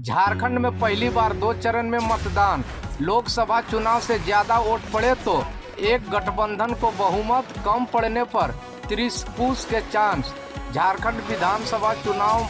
झारखंड में पहली बार 2 चरण में मतदान। लोकसभा चुनाव से ज्यादा वोट पड़े तो एक गठबंधन को बहुमत, कम पड़ने पर त्रिशंकु के चांस। झारखंड विधानसभा चुनाव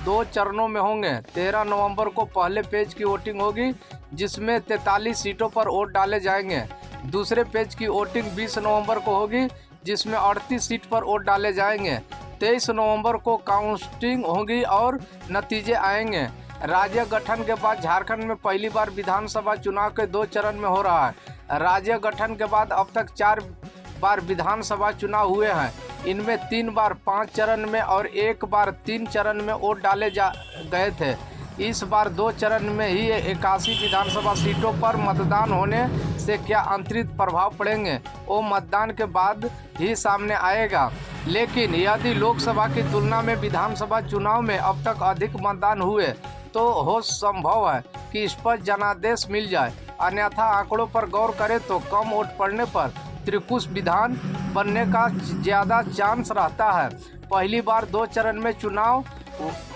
2 चरणों में होंगे। 13 नवंबर को पहले पेज की वोटिंग होगी, जिसमें 43 सीटों पर वोट डाले जाएंगे। दूसरे पेज की वोटिंग 20 नवंबर को होगी, जिसमें 38 सीट पर वोट डाले जाएंगे। 23 नवंबर को काउंटिंग होगी और नतीजे आएंगे। राज्य गठन के बाद झारखंड में पहली बार विधानसभा चुनाव के 2 चरण में हो रहा है। राज्य गठन के बाद अब तक 4 बार विधानसभा चुनाव हुए हैं। इनमें 3 बार 5 चरण में और 1 बार 3 चरण में वोट डाले गए थे। इस बार 2 चरण में ही 81 विधानसभा सीटों पर मतदान होने से क्या अंतरित प्रभाव पड़ेंगे, वो मतदान के बाद ही सामने आएगा। लेकिन यदि लोकसभा की तुलना में विधानसभा चुनाव में अब तक अधिक मतदान हुए तो हो संभव है कि इस पर जनादेश मिल जाए। अन्यथा आंकड़ों पर गौर करें तो कम वोट पड़ने पर त्रिशंकु विधान बनने का ज़्यादा चांस रहता है। पहली बार 2 चरण में चुनाव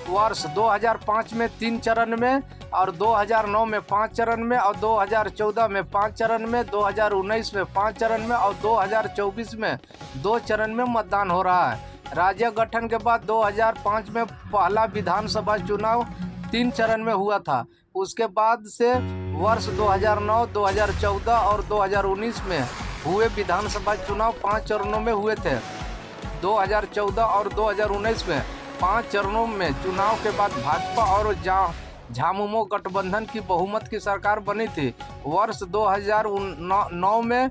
वर्ष 2005 में 3 चरण में और 2009 में 5 चरण में और 2014 में 5 चरण में, 2019 में 5 चरण में और 2024 में 2 चरण में मतदान हो रहा है। राज्य गठन के बाद 2005 में पहला विधानसभा चुनाव 3 चरण में हुआ था। उसके बाद से वर्ष 2009, 2014 और 2019 में हुए विधानसभा चुनाव 5 चरणों में हुए थे। 2014 और 2019 में 5 चरणों में चुनाव के बाद भाजपा और झामुमो गठबंधन की बहुमत की सरकार बनी थी। वर्ष 2009 में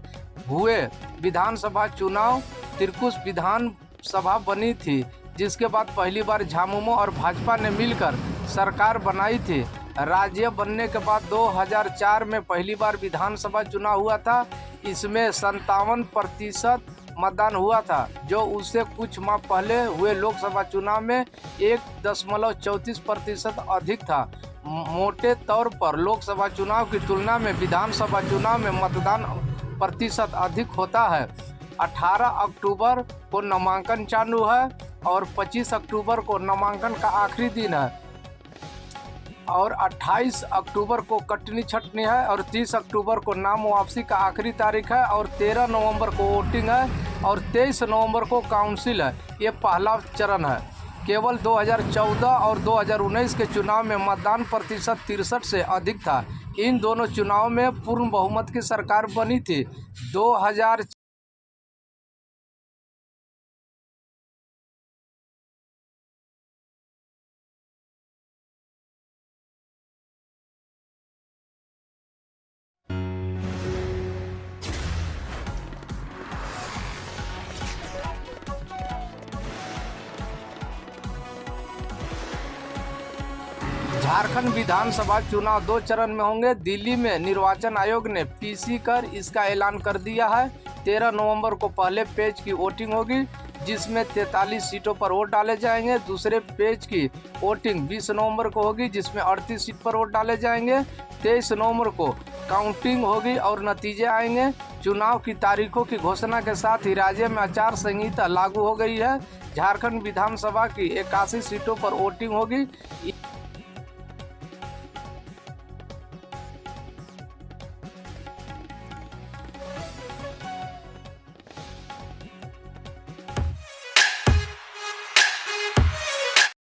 हुए विधानसभा चुनाव त्रिशंकु विधानसभा बनी थी, जिसके बाद पहली बार झामुमो और भाजपा ने मिलकर सरकार बनाई थी। राज्य बनने के बाद 2004 में पहली बार विधानसभा चुनाव हुआ था। इसमें 57% मतदान हुआ था, जो उससे कुछ माह पहले हुए लोकसभा चुनाव में 1.34% अधिक था। मोटे तौर पर लोकसभा चुनाव की तुलना में विधानसभा चुनाव में मतदान प्रतिशत अधिक होता है। 18 अक्टूबर को नामांकन चालू है और 25 अक्टूबर को नामांकन का आखिरी दिन है और 28 अक्टूबर को कटनी छटनी है और 30 अक्टूबर को नाम वापसी का आखिरी तारीख है और 13 नवंबर को वोटिंग है और 23 नवंबर को काउंसिल है। ये पहला चरण है। केवल 2014 और 2019 के चुनाव में मतदान प्रतिशत 63 से अधिक था। इन दोनों चुनावों में पूर्ण बहुमत की सरकार बनी थी। 2000 झारखंड विधानसभा चुनाव 2 चरण में होंगे। दिल्ली में निर्वाचन आयोग ने पीसी कर इसका ऐलान कर दिया है। 13 नवंबर को पहले पेज की वोटिंग होगी, जिसमें 43 सीटों पर वोट डाले जाएंगे। दूसरे पेज की वोटिंग 20 नवंबर को होगी, जिसमें 38 सीट पर वोट डाले जाएंगे। 23 नवंबर को काउंटिंग होगी और नतीजे आएंगे। चुनाव की तारीखों की घोषणा के साथ ही राज्य में आचार संहिता लागू हो गई है। झारखंड विधानसभा की 81 सीटों पर वोटिंग होगी।